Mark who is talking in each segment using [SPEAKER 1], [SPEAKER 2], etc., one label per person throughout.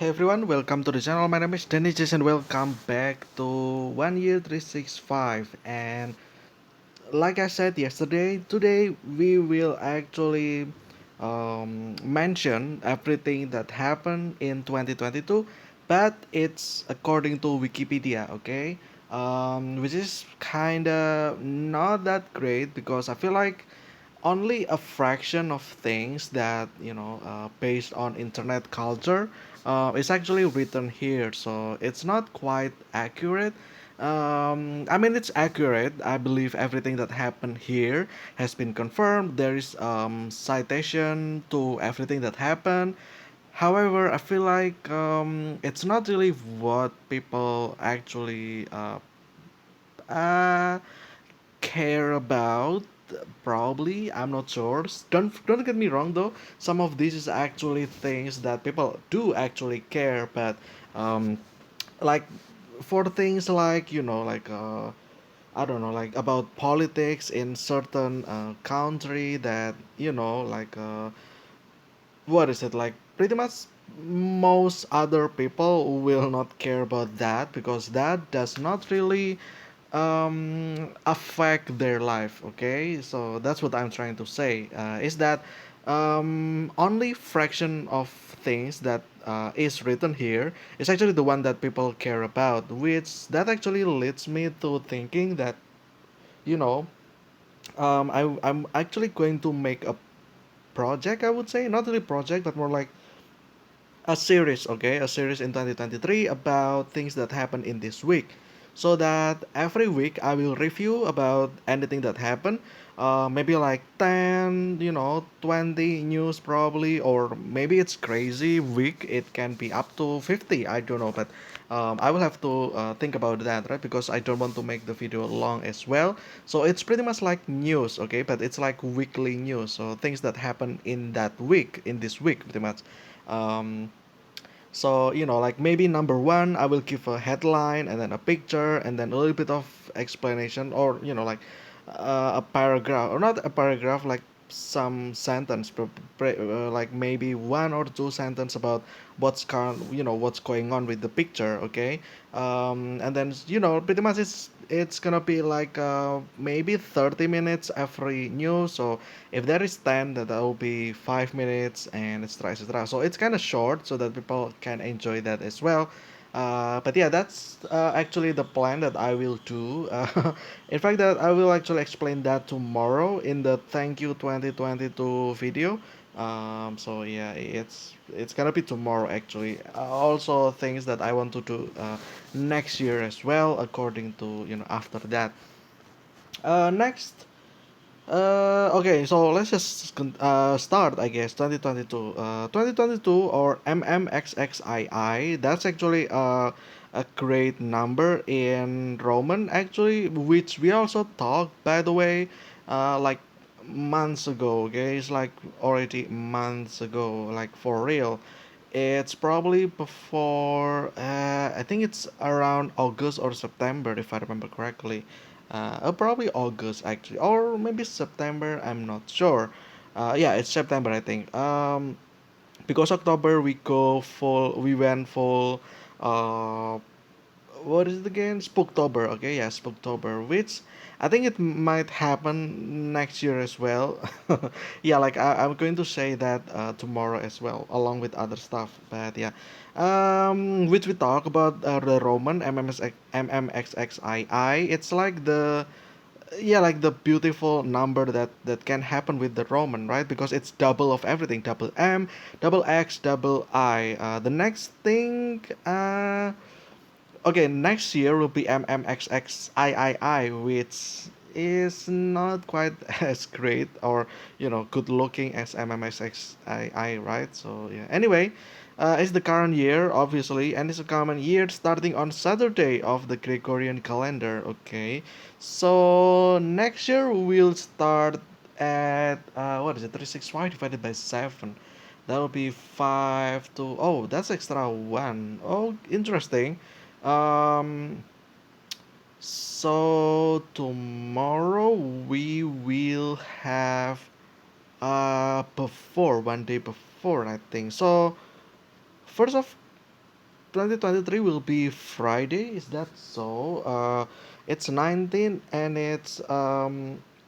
[SPEAKER 1] Hey everyone, welcome to the channel. My name is Dennis and welcome back to 1 Year 365. And like I said yesterday, today we will actually mention everything that happened in 2022, but it's according to Wikipedia, okay? Which is kinda not that great because I feel like only a fraction of things that based on internet culture is actually written here, so it's not quite accurate. I mean, it's accurate. I believe everything that happened here has been confirmed. There is citation to everything that happened. However, I feel like it's not really what people actually uh, care about. Probably, I'm not sure. Don't get me wrong though, some of this is actually things that people do actually care, but um like for things like I don't know, like about politics in certain country, that what is it, like pretty much most other people will not care about that because that does not really affect their life. Okay, so that's what I'm trying to say, is that only fraction of things that is written here is actually the one that people care about, which that actually leads me to thinking that you know I'm actually going to make a project, I would say, not really project but more like a series, okay, a series in 2023 about things that happened in this week. So that every week I will review about anything that happened. Maybe like 10, 20 news probably, or maybe it's crazy week. It can be up to 50. I don't know, but I will have to think about that, right? Because I don't want to make the video long as well. So it's pretty much like news, okay? But it's like weekly news. So things that happen in that week, in this week, pretty much. Um, so, like maybe number one, I will give a headline and then a picture and then a little bit of explanation, or, a paragraph, or not a paragraph, like some sentence, like maybe one or two sentence about what's going on with the picture, okay? And then, pretty much it's gonna be like maybe 30 minutes every news. So if there is 10, that will be 5 minutes, and etc, etc. So it's kind of short so that people can enjoy that as well. But yeah, that's actually the plan that I will do. In fact, that I will actually explain that tomorrow in the thank you 2022 video. So yeah, it's gonna be tomorrow actually. Also things that I want to do next year as well, according to after that. Next, okay, so let's just start, I guess, 2022. 2022, or MMXXII, that's actually a great number in Roman, actually, which we also talked, by the way, like months ago, okay? It's like already months ago, like for real. It's probably before, I think it's around August or September, if I remember correctly. Probably August actually, or maybe September. I'm not sure. Yeah, it's September, I think. Because October we go full. We went full. Uh, what is it again? Spooktober. Okay, yeah, Spooktober. Which I think it might happen next year as well. Yeah, like I'm going to say that tomorrow as well, along with other stuff. But yeah, which we talk about the Roman MMXXII. It's like the, yeah, like the beautiful number that can happen with the Roman, right? Because it's double of everything, double M, double X, double I. The next thing, okay, next year will be MMXXIII, which is not quite as great, or good looking as MMXXII, right? So yeah, anyway, it's the current year, obviously, and it's a common year starting on Saturday of the Gregorian calendar. Okay, so next year we'll start at what is it, 365 divided by 7. That will be 5 to, oh, that's extra 1. Oh, interesting. um, so tomorrow we will have before, one day before, I think. So first of 2023 will be Friday. Is that so? It's 19 and it's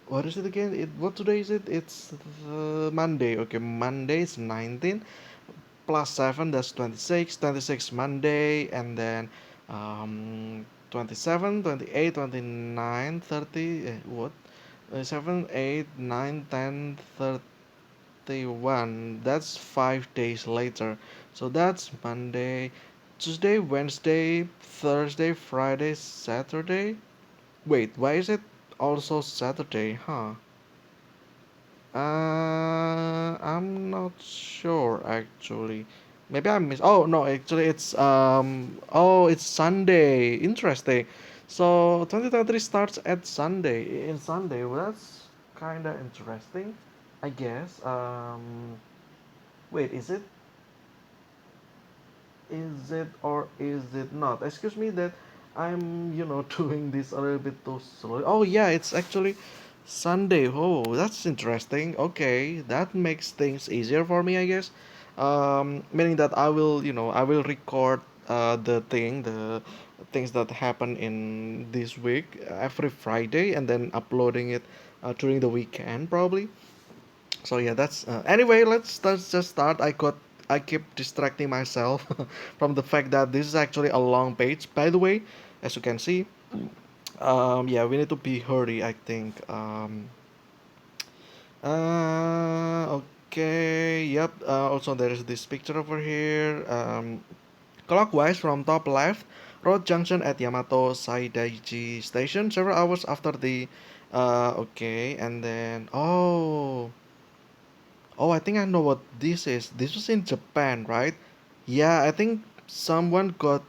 [SPEAKER 1] what is it again? What today is it? It's Monday. Okay, Monday is 19 plus 7, that's 26. 26 Monday, and then 27, 28, 29, 30. What? 7, 8, 9, 10, 31. That's 5 days later. So that's Monday, Tuesday, Wednesday, Thursday, Friday, Saturday. Wait, why is it also Saturday? Huh? I'm not sure actually. Maybe I miss. Oh no, actually it's oh it's Sunday. Interesting. So 2023 starts at Sunday. In Sunday, well, that's kind of interesting, I guess. Wait, is it or is it not? Excuse me that I'm doing this a little bit too slowly. Oh yeah, it's actually Sunday. Oh, that's interesting. Okay, that makes things easier for me, I guess. Meaning that I will record the things that happen in this week every Friday and then uploading it during the weekend probably. So yeah, that's anyway. Let's just start. I keep distracting myself from the fact that this is actually a long page. By the way, as you can see, yeah, we need to be hurry. I think. Okay. Yep. Also, there is this picture over here. Clockwise from top left, road junction at Yamato Saidaiji Station. Several hours after the. Okay, and then oh, I think I know what this is. This was in Japan, right? Yeah, I think someone got,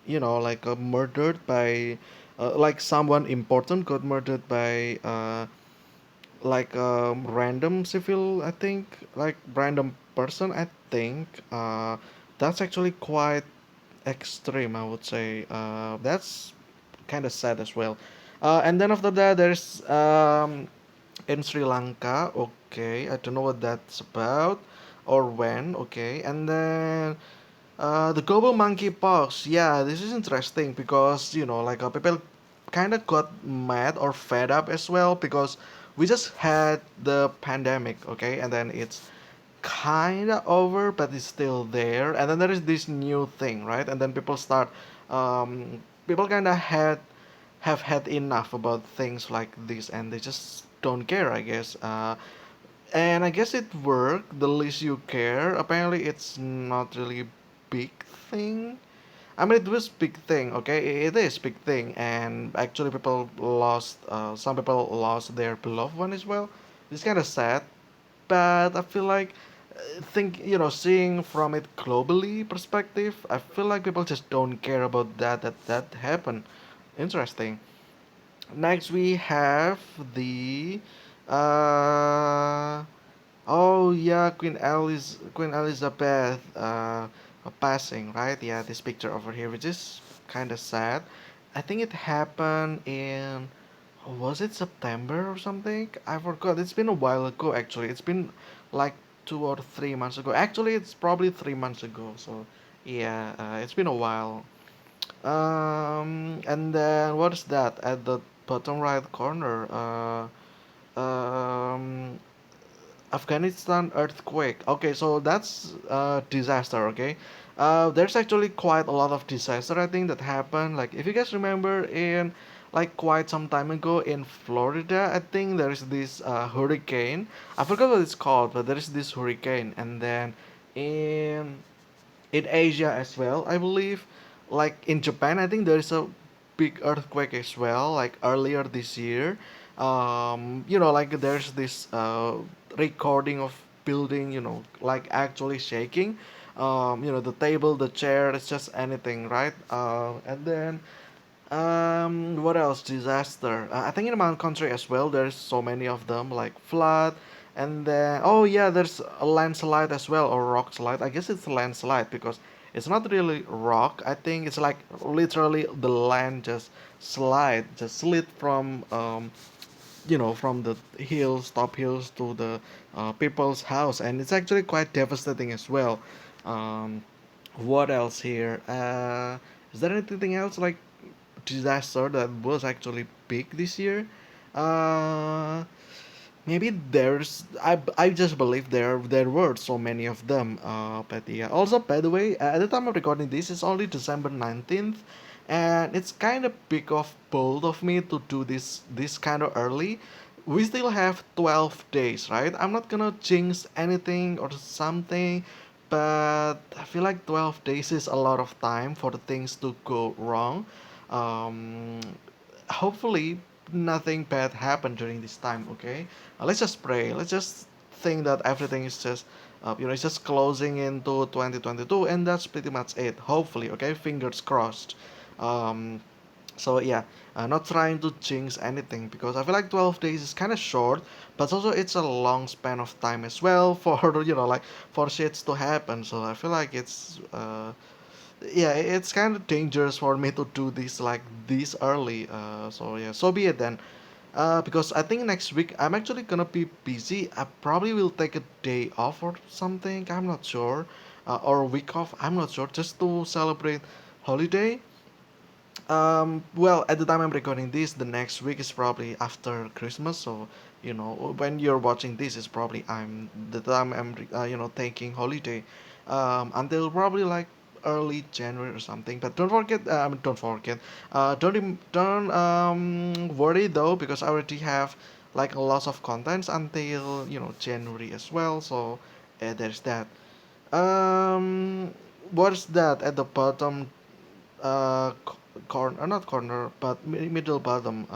[SPEAKER 1] like murdered by, like someone important got murdered by, like random civil, I think, like random person, I think. That's actually quite extreme, I would say. That's kind of sad as well. And then after that, there's in Sri Lanka. Okay, I don't know what that's about or when. Okay, and then the global monkeypox. Yeah, this is interesting because like people kind of got mad or fed up as well because we just had the pandemic. Okay, and then it's kind of over, but it's still there. And then there is this new thing, right? And then people kind of have had enough about things like this, and they just don't care, I guess. And I guess it worked. The least you care. Apparently, it's not really big thing. I mean, it was big thing. Okay, it is big thing, and actually, people lost. Some people lost their beloved one as well. It's kind of sad, but I feel like seeing from it globally perspective, I feel like people just don't care about that happened. Interesting. Next we have the uh oh yeah, Queen Elizabeth passing, right? Yeah, this picture over here, which is kind of sad. I think it happened in, was it September or something? I forgot. It's been a while ago actually. It's been like 2 or 3 months ago. Actually, it's probably 3 months ago. So yeah, it's been a while. And then what is that at the bottom right corner? Afghanistan earthquake. Okay, so that's disaster. Okay, there's actually quite a lot of disaster I think that happened. Like if you guys remember in like quite some time ago in Florida, I think there is this hurricane. I forgot what it's called, but there is this hurricane, and then in Asia as well, I believe. Like in Japan, I think there is a big earthquake as well, like earlier this year. Like there's this recording of building, like actually shaking. The table, the chair, it's just anything, right? And then what else? Disaster. I think in my country as well, there's so many of them, like flood, and then oh yeah, there's a landslide as well, or rock slide. I guess it's a landslide because it's not really rock. I think it's like literally the land just slid from the hills, top hills to the people's house, and it's actually quite devastating as well. Um, What else here? Is there anything else like disaster that was actually big this year? Uh, Maybe I just believe there were so many of them. But yeah. Also, by the way, at the time of recording this, it's only December 19th, and it's kind of big of bold of me to do this kind of early. We still have 12 days, right? I'm not gonna jinx anything or something, but I feel like 12 days is a lot of time for the things to go wrong. Um, Hopefully nothing bad happened during this time. Okay, let's just pray. Let's just think that everything is just it's just closing into 2022, and that's pretty much it. Hopefully, okay, fingers crossed. um, so yeah, not trying to jinx anything because I feel like 12 days is kind of short, but also it's a long span of time as well for like for shits to happen. So I feel like it's yeah, it's kind of dangerous for me to do this like this early. So yeah, so be it then. Because I think next week I'm actually gonna be busy. I probably will take a day off or something. I'm not sure, or a week off. I'm not sure, just to celebrate holiday. Well, at the time I'm recording this, the next week is probably after Christmas. So when you're watching this, is probably I'm the time I'm taking holiday, until probably like early January or something. But don't forget, don't forget, don't worry though, because I already have like a lot of contents until January as well. So there's that. Um, what's that at the bottom? Corner, not corner, but middle bottom.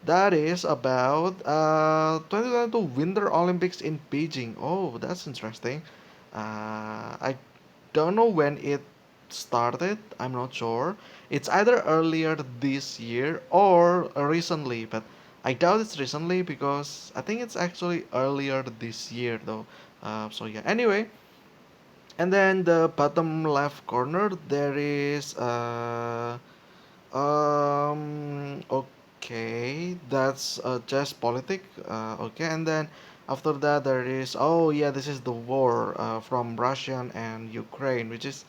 [SPEAKER 1] That is about 2022 Winter Olympics in Beijing. Oh, that's interesting. I don't know when it started. I'm not sure. It's either earlier this year or recently, but I doubt it's recently because I think it's actually earlier this year though. So yeah. Anyway, and then the bottom left corner there is okay, that's just politic. Okay, and then after that there is, oh yeah, this is the war from Russian and Ukraine, which is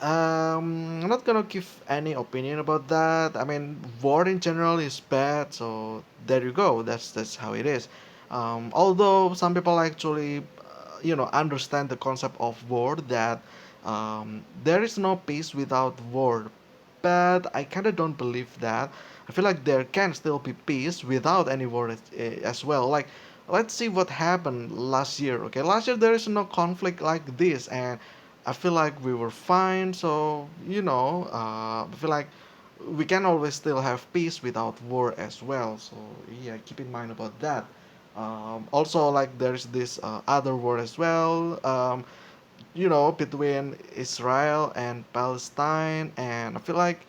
[SPEAKER 1] I'm not gonna give any opinion about that. I mean, war in general is bad, so there you go. That's how it is. Although some people actually, understand the concept of war, that there is no peace without war. But I kind of don't believe that. I feel like there can still be peace without any war as well. Like, let's see what happened last year. Okay, last year there is no conflict like this, and I feel like we were fine. So I feel like we can always still have peace without war as well. So yeah, keep in mind about that. Also, like there's this other war as well. Between Israel and Palestine, and I feel like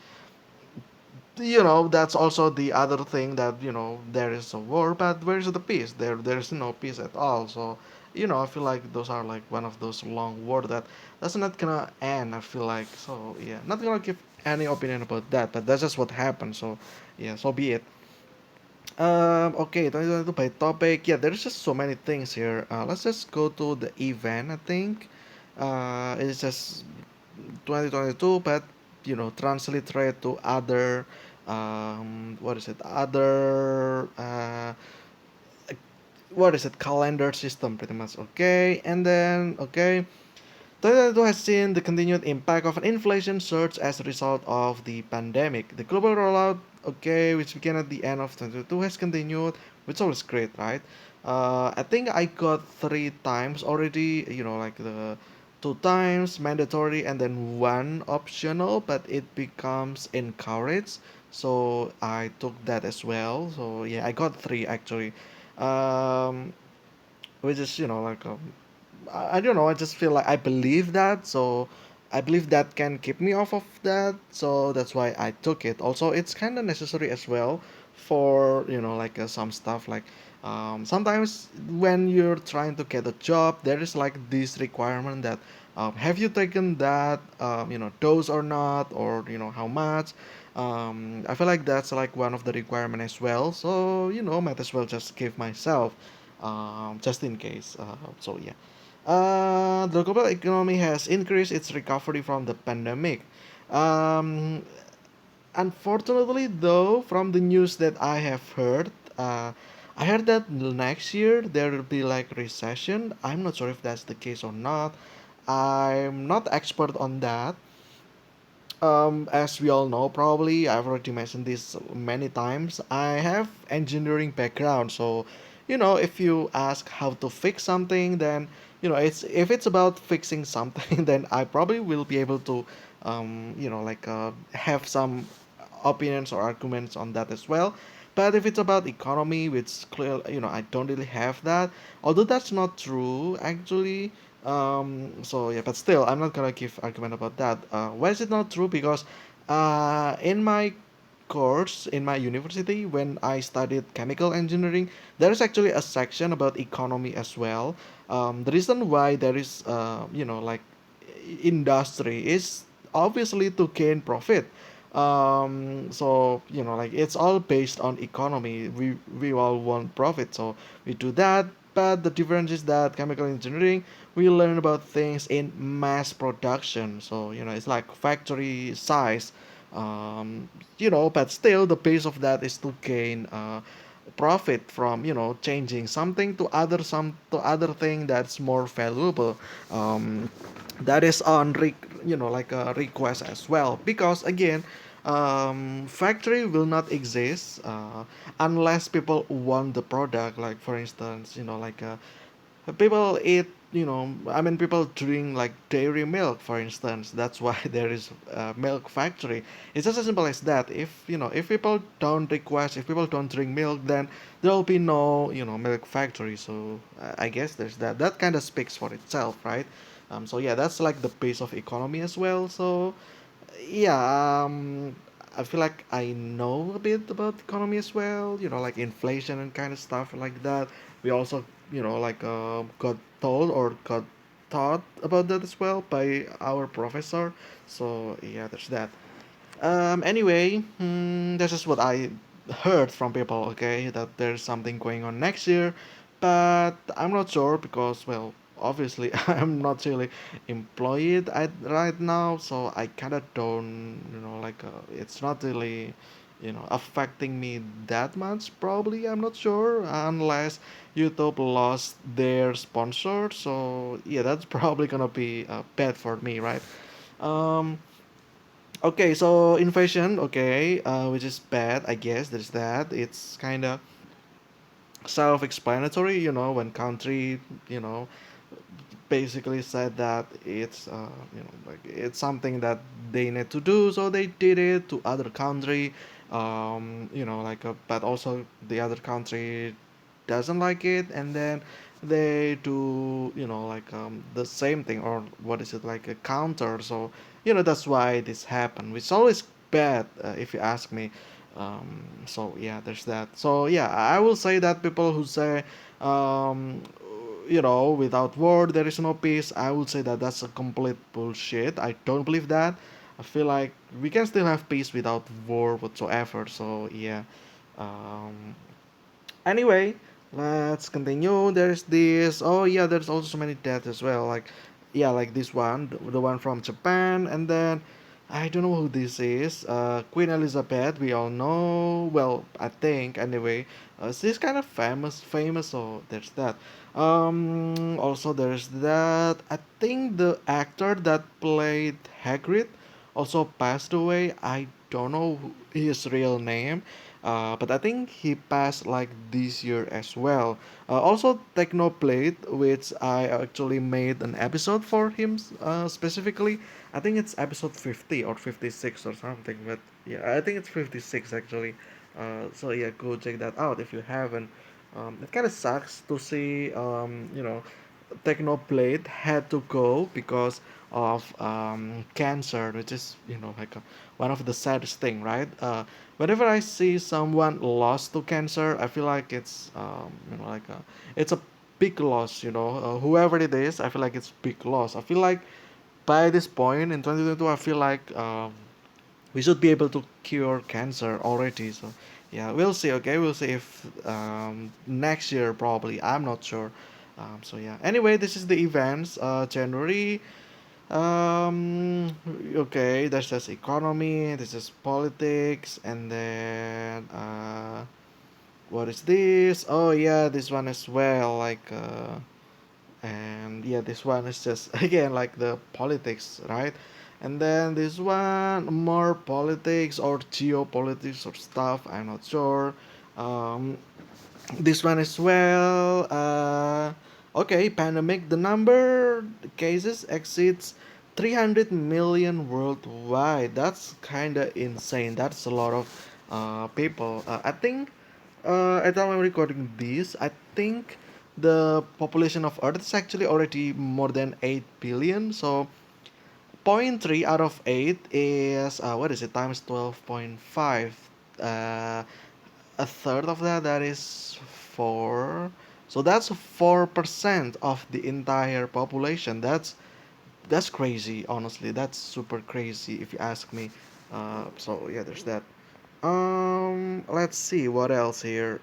[SPEAKER 1] that's also the other thing, that there is a war, but where is the peace? There's no peace at all. So I feel like those are like one of those long war that's not gonna end. I feel like, so yeah, not gonna give any opinion about that, but that's just what happened. So yeah, so be it. Okay, 2022 by topic. Yeah, there's just so many things here. Let's just go to the event. I think it's just 2022, but transliterate to other, what is it, other, what is it, calendar system, pretty much. Okay, and then, okay, 2022 has seen the continued impact of an inflation surge as a result of the pandemic. The global rollout, okay, which began at the end of 2022, has continued, which is always great, right? I think I got 3 times already, like the 2 times mandatory and then one optional, but it becomes encouraged. So I took that as well. So yeah, I got three actually. Um, which is like I don't know. I just feel like I believe that, so I believe that can keep me off of that. So that's why I took it. Also, it's kind of necessary as well for like some stuff like. Sometimes when you're trying to get a job, there is like this requirement that have you taken that dose or not, or how much. I feel like that's like one of the requirement as well. So might as well just give myself, just in case. So yeah. The global economy has increased its recovery from the pandemic. Um, Unfortunately, though, from the news that I have heard, I heard that next year there will be like recession. I'm not sure if that's the case or not. I'm not expert on that. As we all know, probably I've already mentioned this many times. I have engineering background, so if you ask how to fix something, then it's if it's about fixing something, then I probably will be able to, have some opinions or arguments on that as well. But if it's about economy, which clear, I don't really have that. Although that's not true, actually. So yeah, but still, I'm not gonna give argument about that. Why is it not true? Because in my course in my university, when I studied chemical engineering, there is actually a section about economy as well. The reason why there is industry is obviously to gain profit. So like it's all based on economy. We all want profit, so we do that. But the difference is that chemical engineering, we learn about things in mass production. So it's like factory size. But still the base of that is to gain profit from changing something to other thing that's more valuable. That is on like a request as well, because again, factory will not exist unless people want the product. Like for instance, people eat, I mean, people drink like dairy milk, for instance. That's why there is a milk factory. It's just as simple as that. If people don't request, if people don't drink milk, then there will be no milk factory. So I guess there's that kind of speaks for itself, right? So yeah, that's like the base of economy as well. So yeah, I feel like I know a bit about economy as well, like inflation and kind of stuff like that. We also, got told or got taught about that as well by our professor. So yeah, there's that. Anyway, this is what I heard from people, okay, that there's something going on next year, but I'm not sure because, well, obviously I'm not really employed right now, so I kind of don't, it's not really, affecting me that much, probably. I'm not sure, unless YouTube lost their sponsor, so yeah, that's probably gonna be bad for me, right? Um, Okay, so inflation, okay, which is bad, I guess. There's that. It's kind of self-explanatory, when country, you know, basically said that it's, like it's something that they need to do, so they did it to other country, but also the other country doesn't like it, and then they do the same thing, or what is it, like a counter. So that's why this happened, which is always bad, if you ask me. So yeah, there's that. So yeah, I will say that people who say, um, without war there is no peace, I would say that that's a complete bullshit. I don't believe that. I feel like we can still have peace without war whatsoever. So yeah. um, Anyway, let's continue. There's this. Oh yeah, there's also so many deaths as well. Like, yeah, like this one, the one from Japan, and then I don't know who this is. Queen Elizabeth. We all know. Well, I think anyway. She's kind of famous. So there's that. Also there's that. I think the actor that played Hagrid also passed away. I don't know his real name, but I think he passed like this year as well. Also, Technoblade, which I actually made an episode for him specifically. I think it's episode 50 or 56 or something, but yeah, I think it's 56 actually. So yeah, go check that out if you haven't. It kind of sucks to see, Technoblade had to go because of cancer, which is like one of the saddest thing, right? Whenever I see someone lost to cancer, I feel like it's it's a big loss. Whoever it is, I feel like it's big loss. I feel like by this point in 2022, I feel like we should be able to cure cancer already. So yeah, we'll see. Okay, we'll see if next year, probably. I'm not sure. So yeah. Anyway, this is the events. January. Um, okay, that's just economy. This is politics, and then what is this? Oh yeah, this one as well. And yeah, this one is just again like the politics, right? And then this one more politics or geopolitics or stuff. I'm not sure. Um, this one as well. Okay, pandemic. The number cases exceeds 300 million worldwide. That's kind of insane. That's a lot of people. I think at the time I'm recording this, I think the population of Earth is actually already more than 8 billion. So point 0.3 out of 8 is what is it times 12.5. Uh, a third of that is 4. So that's 4% of the entire population. That's crazy, honestly. That's super crazy if you ask me. So yeah, there's that. Let's see what else here.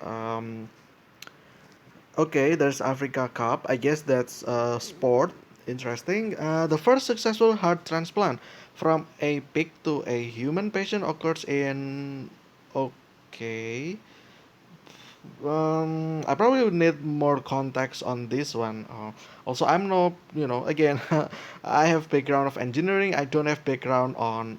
[SPEAKER 1] Okay, there's Africa Cup. I guess that's sport. Interesting. The first successful heart transplant from a pig to a human patient occurs in. Okay. I probably would need more context on this one. Also, I'm no, again, I have background of engineering. I don't have background on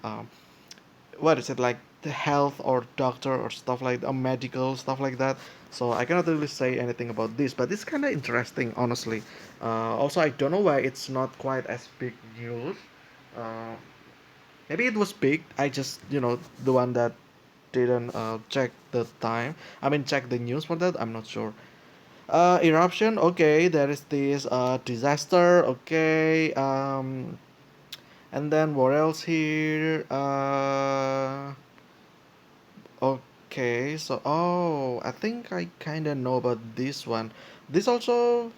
[SPEAKER 1] what is it like the health or doctor or stuff like medical stuff like that. So I cannot really say anything about this, but it's kind of interesting, honestly. Also, I don't know why it's not quite as big news. Uh, Maybe it was big. I just the one that didn't check the time. I mean, check the news for that. I'm not sure. Eruption. Okay, there is this disaster. Okay. And then what else here? Okay. So I think I kind of know about this one. This also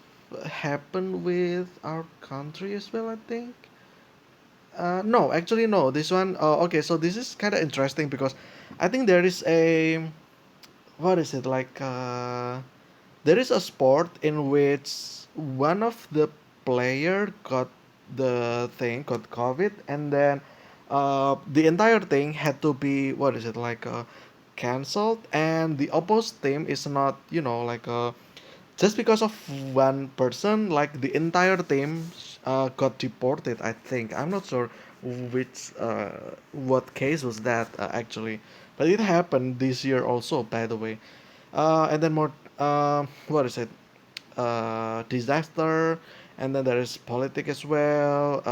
[SPEAKER 1] happened with our country as well, I think. No, actually no. This one. Okay. So this is kind of interesting because I think there is a what is it like? There is a sport in which one of the player got COVID, and then the entire thing had to be what is it like cancelled, and the opposed team is not just because of one person, like the entire team got deported. I think I'm not sure which what case was that actually, but it happened this year also, by the way. And then more, what is it? Disaster, and then there is politics as well.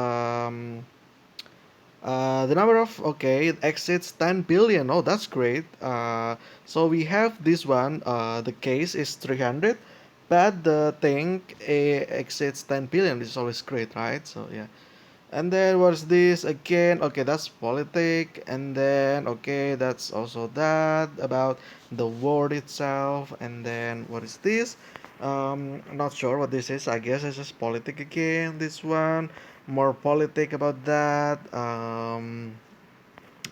[SPEAKER 1] The number of okay exceeds 10 billion. Oh, that's great. So we have this one. The case is 300, but the thing exceeds 10 billion. This is always great, right? So yeah. And then what's this again? Okay, that's politic. And then okay, that's also that about the word itself. And then what is this? Not sure what this is. I guess it's just politic again. This one more politic about that. And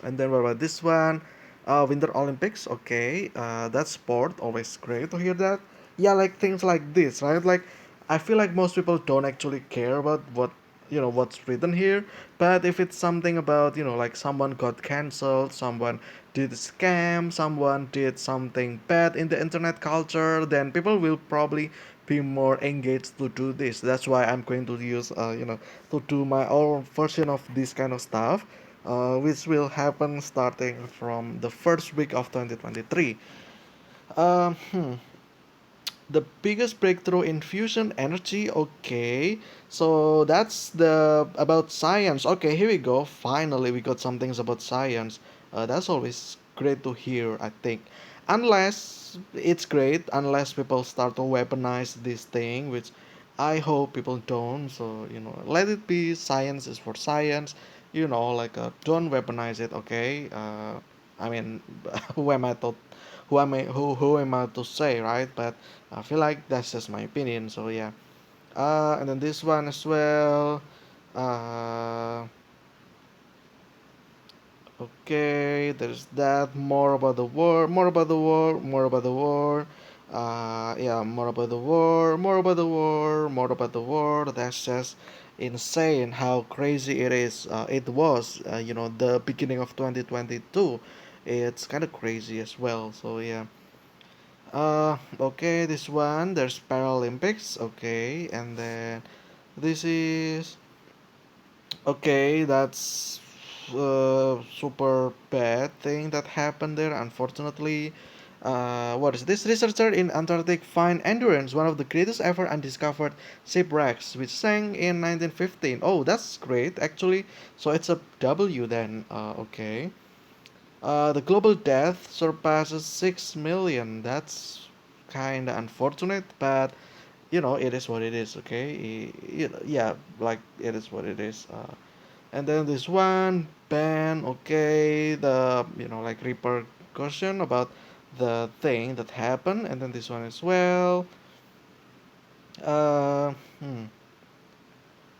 [SPEAKER 1] then what about this one? Winter Olympics. Okay, that's sport. Always great to hear that. Yeah, like things like this, right? Like, I feel like most people don't actually care about what's written here. But if it's something about like someone got cancelled, someone did a scam, someone did something bad in the internet culture, then people will probably be more engaged to do this. That's why I'm going to use to do my own version of this kind of stuff, which will happen starting from the first week of 2023. Um, hmm, the biggest breakthrough in fusion energy. Okay, so that's the about science. Okay, here we go. Finally, we got some things about science. That's always great to hear, I think. Unless it's great, unless people start to weaponize this thing, which I hope people don't. So let it be. Science is for science. Don't weaponize it. Okay. I mean, who am I to who am I to say, right? But I feel like that's just my opinion. So yeah. And then this one as well. Uh, okay, there's that. More about the war. More about the war. More about the war. Yeah, more about the war, more about the war, more about the war. That's just insane how crazy it is. It was, the beginning of 2022. It's kind of crazy as well. So yeah. Okay, this one there's Paralympics. Okay, and then this is okay. That's super bad thing that happened there. Unfortunately, what is this? Researcher in Antarctic find endurance, one of the greatest ever undiscovered shipwrecks, which sank in 1915. Oh, that's great actually. So it's a W then. Okay. The global death surpasses 6 million. That's kind of unfortunate, but it is what it is. Okay, yeah, like it is what it is. And then this one ban. Okay, the like repercussion about the thing that happened, and then this one as well. Uh, hmm.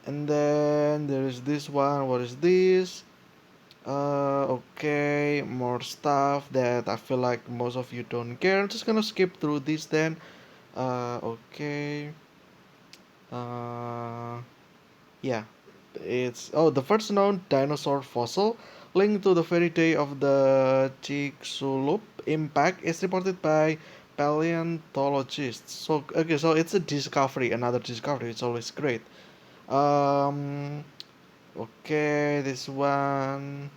[SPEAKER 1] And then there is this one. What is this? Okay, more stuff that I feel like most of you don't care. I'm just gonna skip through this then. Okay. Uh, yeah. It's the first known dinosaur fossil linked to the very day of the Chicxulub impact is reported by paleontologists. So okay, so it's a discovery, another discovery. It's always great. Um, okay, this one,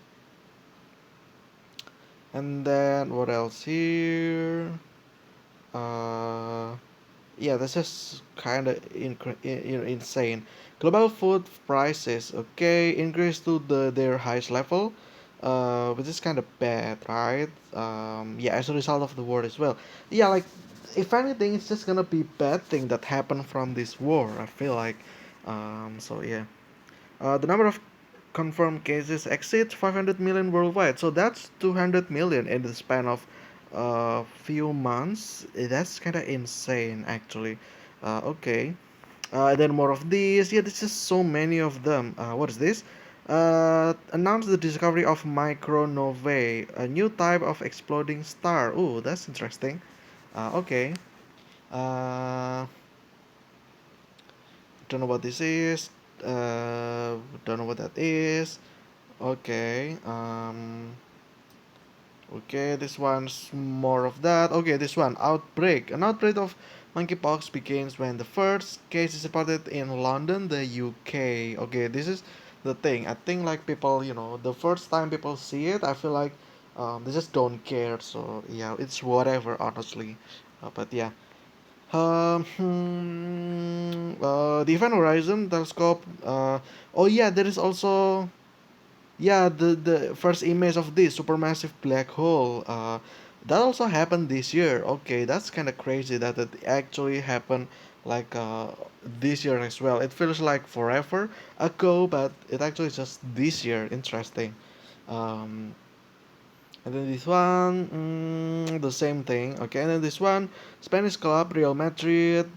[SPEAKER 1] and then what else here? Uh, yeah, this is kind of insane. Global food prices, okay, increased to their highest level, which is kind of bad, right? Yeah, as a result of the war as well. Yeah, like if anything, it's just gonna be bad thing that happened from this war. I feel like, so yeah. The number of confirmed cases exceeds 500 million worldwide. So that's 200 million in the span of a few months. That's kind of insane, actually. Okay. Then more of these. Yeah, there's just so many of them. What is this? Announced the discovery of micronovae, a new type of exploding star. Oh, that's interesting. Okay. Uh, don't know what this is. Don't know what that is. Okay. Okay, this one's more of that. Okay, this one outbreak. An outbreak of monkeypox begins when the first case is reported in London, the UK. Okay, this is the thing. I think like people, the first time people see it, I feel like they just don't care. So yeah, it's whatever, honestly. But yeah. The Event Horizon Telescope. Oh yeah, there is also yeah, the first image of this supermassive black hole. That also happened this year. Okay, that's kind of crazy that it actually happened like this year as well. It feels like forever ago, but it actually is just this year. Interesting. Um, and then this one, the same thing. Okay, and then this one, Spanish club Real Madrid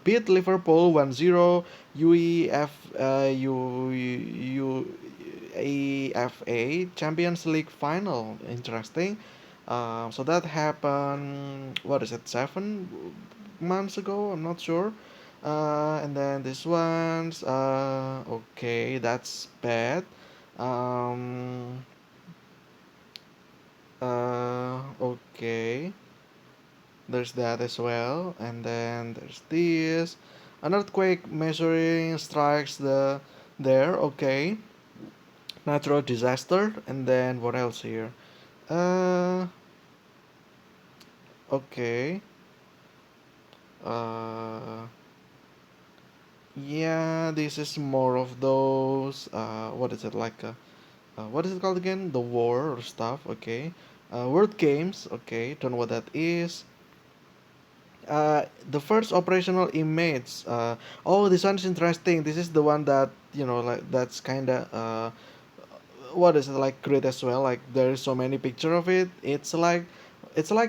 [SPEAKER 1] beat Liverpool 1-0 UEF UEFA Champions League final. Interesting. So that happened. What is it? 7 months ago. I'm not sure. And then this one's okay. That's bad. Um, okay. There's that as well. And then there's this. An earthquake measuring strikes there. Okay. Natural disaster. And then what else here? Uh, okay. Uh, yeah, this is more of those. What is it like? What is it called again? The war or stuff. Okay. World Games. Okay. Don't know what that is. The first operational image. Oh, this one's interesting. This is the one that like that's kind of what is it like great as well. Like there is so many picture of it. It's like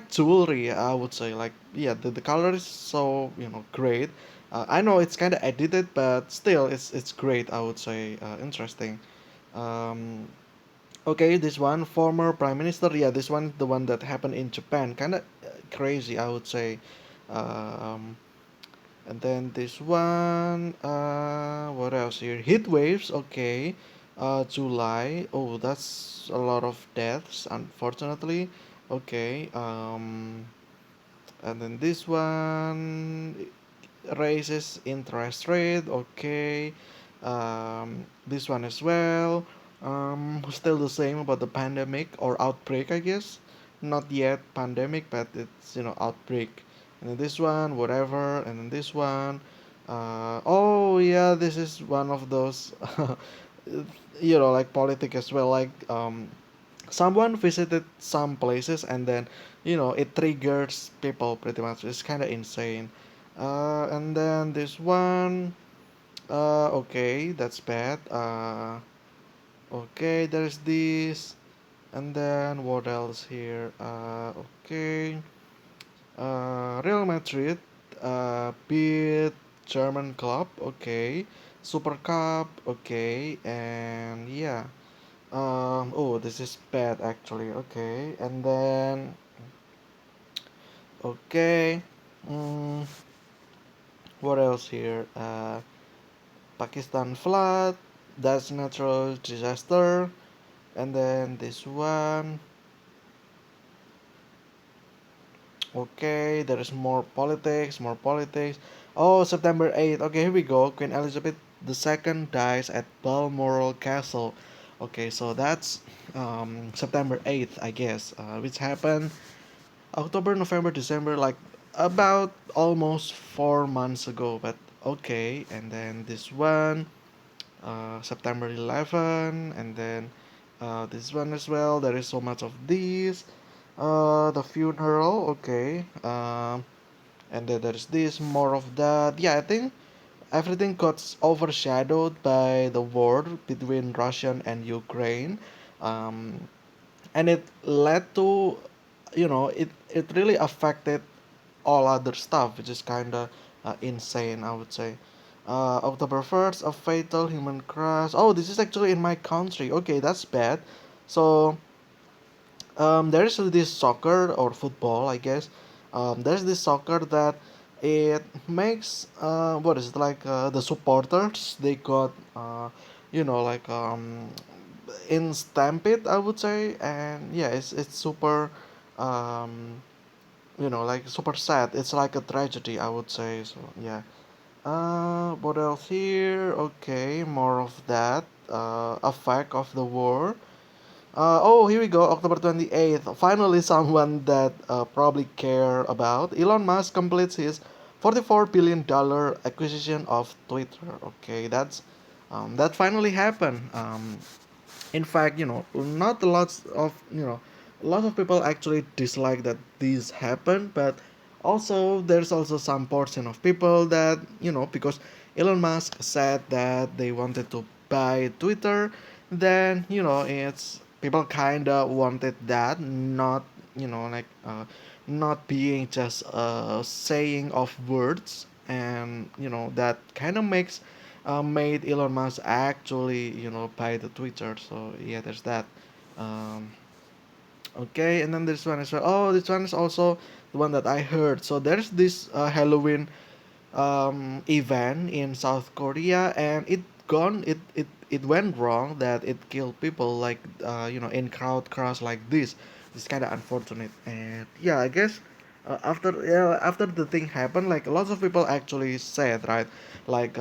[SPEAKER 1] jewelry. I would say like yeah, the color is so great. I know it's kind of edited, but still it's great. I would say interesting. Um, Okay, this one former prime minister. Yeah, this one the one that happened in Japan. Kind of crazy, I would say. Um, and then this one, what else here? Heat waves, okay. July, oh, that's a lot of deaths, unfortunately. Okay, and then this one raises interest rate, okay. This one as well. Still the same about the pandemic or outbreak, I guess. Not yet pandemic, but it's outbreak. And then this one, whatever. And then this one. Oh yeah, this is one of those, like politic as well. Like someone visited some places and then it triggers people pretty much. It's kind of insane. And then this one, okay, that's bad. Okay, there's this. And then what else here? Okay, Real Madrid beat German club, okay. Super Cup, okay. And yeah. Oh, this is bad actually. Okay, and then okay. Mm, what else here? Pakistan flood. That's natural disaster. And then this one. Okay, there is more politics, more politics. Oh, September 8th. Okay, here we go. Queen Elizabeth II dies at Balmoral Castle. Okay, so that's September 8th, I guess, which happened October, November, December, like about almost 4 months ago. But okay, and then this one, September 11, and then this one as well. There is so much of these. The funeral, okay. And then there's this, more of that. Yeah, I think everything got overshadowed by the war between Russia and Ukraine. Um, and it led to it really affected all other stuff, which is kind of insane, I would say. October 1st, a fatal human crash. Oh, this is actually in my country. Okay, that's bad. So there's this soccer or football, I guess. There's this soccer that it makes what is it, like the supporters, they got like in stampede, I would say. And yeah, it's super um, like super sad. It's like a tragedy, I would say. So yeah. What else here? Okay, more of that. Effect of the war. Oh, here we go. October 28th. Finally, someone that probably care about. Elon Musk completes his $44 billion acquisition of Twitter. Okay, that finally happened. In fact, not a lot of a lot of people actually dislike that this happened, but also there's also some portion of people that because Elon Musk said that they wanted to buy Twitter, then it's people kind of wanted that, not like not being just saying of words. And that kind of made Elon Musk actually, buy the Twitter. So yeah, there's that. Um, okay, and then this one as well. Oh, this one is also the one that I heard. So there's this Halloween event in South Korea, and it went wrong, that it killed people, like in crowd crash like this. It's kind of unfortunate. And yeah, I guess after the thing happened, like lots of people actually said, right, like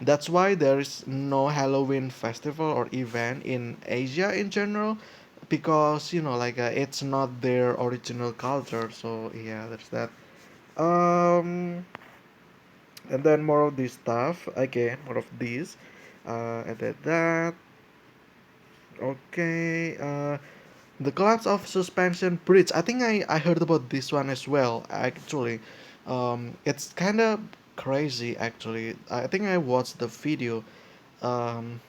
[SPEAKER 1] that's why there is no Halloween festival or event in Asia in general, because like it's not their original culture. So yeah, there's that. um and then more of this stuff again, more of this. And then that. Okay. The collapse of suspension bridge, I think I heard about this one as well, actually. It's kind of crazy, actually. I think I watched the video. um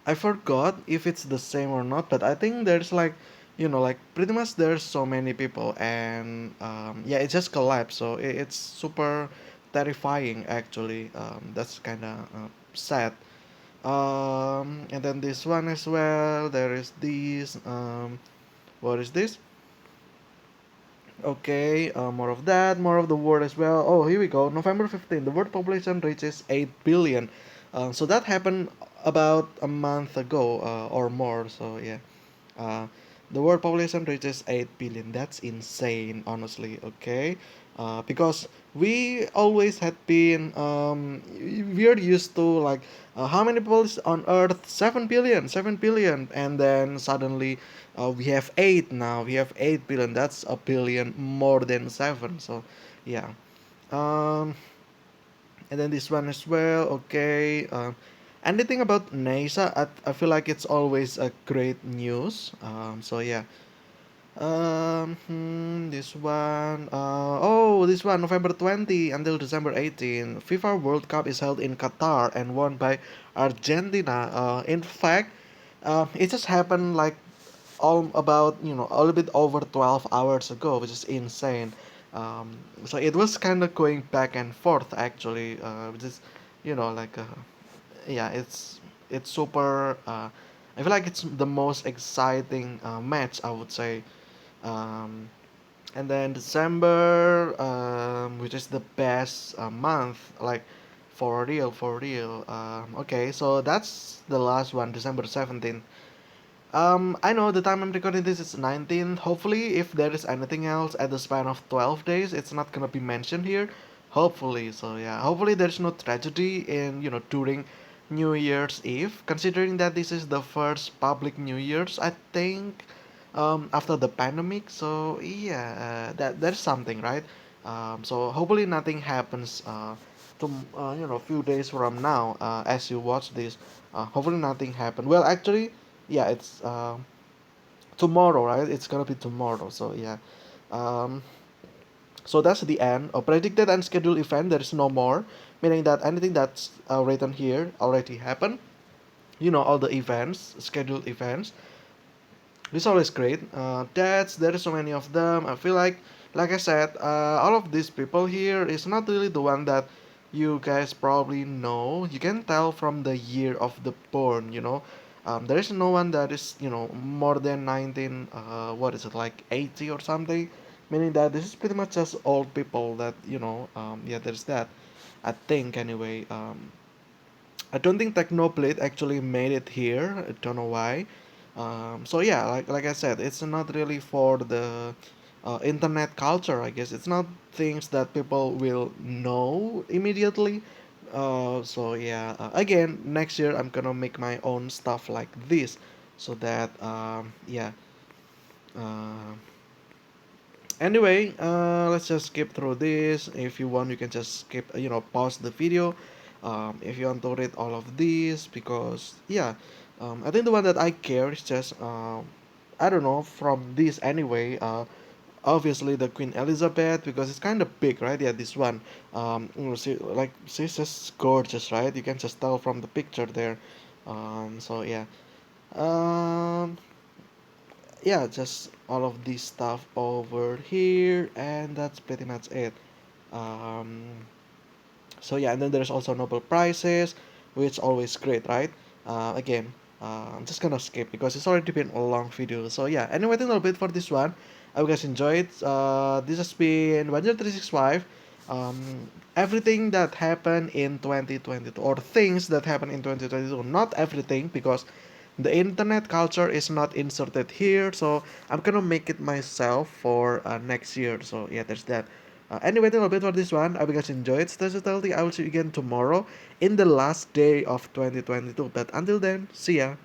[SPEAKER 1] I forgot if it's the same or not, but I think there's like, like pretty much there's so many people, and yeah, it just collapsed. So it's super terrifying, actually. That's kind of sad. And then this one as well. There is this. What is this? Okay, more of that, more of the world as well. Oh, here we go. November 15th, the world population reaches 8 billion. So that happened about a month ago or more. So yeah. Uh, the world population reaches 8 billion. That's insane, honestly, okay? Because we always had been, we're used to like, how many people is on Earth? 7 billion, 7 billion. And then suddenly we have 8 now. We have 8 billion. That's a billion more than 7. So, yeah. Um, and then this one as well, okay. Anything about NASA, I feel like it's always a great news. So yeah. This one. This one, November 20 until December 18. FIFA World Cup is held in Qatar and won by Argentina. In fact, it just happened like all about a little bit over 12 hours ago, which is insane. So it was kind of going back and forth actually, which is like yeah, it's super. I feel like it's the most exciting match, I would say. um, and then December, which is the best month, like for real, for real. Okay, so that's the last one, December 17th. I know the time I'm recording this is 19th. Hopefully, if there is anything else at the span of 12 days, it's not gonna be mentioned here. Hopefully, so yeah. Hopefully, there's no tragedy in during New Year's Eve. Considering that this is the first public New Year's, I think, after the pandemic. So yeah, that's something, right? So hopefully nothing happens. To few days from now, as you watch this, hopefully nothing happened. Well, actually, yeah, it's tomorrow, right? It's gonna be tomorrow. So yeah, um, so that's the end. A predicted and scheduled event. There is no more, meaning that anything that's written here already happened. All the events, scheduled events. It's always great. That's there is so many of them. I feel like I said, all of these people here is not really the one that you guys probably know. You can tell from the year of the born. There is no one that is more than 19. What is it, like 80 or something? Meaning that this is pretty much just old people that Yeah, there's that. I think anyway. I don't think Technoblade actually made it here. I don't know why. So yeah, like I said, it's not really for the internet culture. I guess it's not things that people will know immediately. So yeah, again, next year I'm gonna make my own stuff like this, so that yeah. Uh, Anyway, let's just skip through this. If you want, you can just skip, pause the video. If you want to read all of these, because yeah, I think the one that I care is just, I don't know, from this anyway. Obviously the Queen Elizabeth, because it's kind of big, right? Yeah, this one. She's just gorgeous, right? You can just tell from the picture there. So yeah. Um, yeah, just all of this stuff over here, and that's pretty much it. um, so yeah, and then there's also Nobel Prizes, which always great, right? Again, I'm just gonna skip because it's already been a long video. So yeah, anyway, that's a little bit for this one. I hope you guys enjoyed. This has been 10365. Everything that happened in 2022, or things that happened in 2022, not everything, because the internet culture is not inserted here, so I'm gonna make it myself for next year. So yeah, there's that. Anyway, that's a bit for this one. I hope you guys enjoyed. Stay healthy. I will see you again tomorrow in the last day of 2022. But until then, see ya.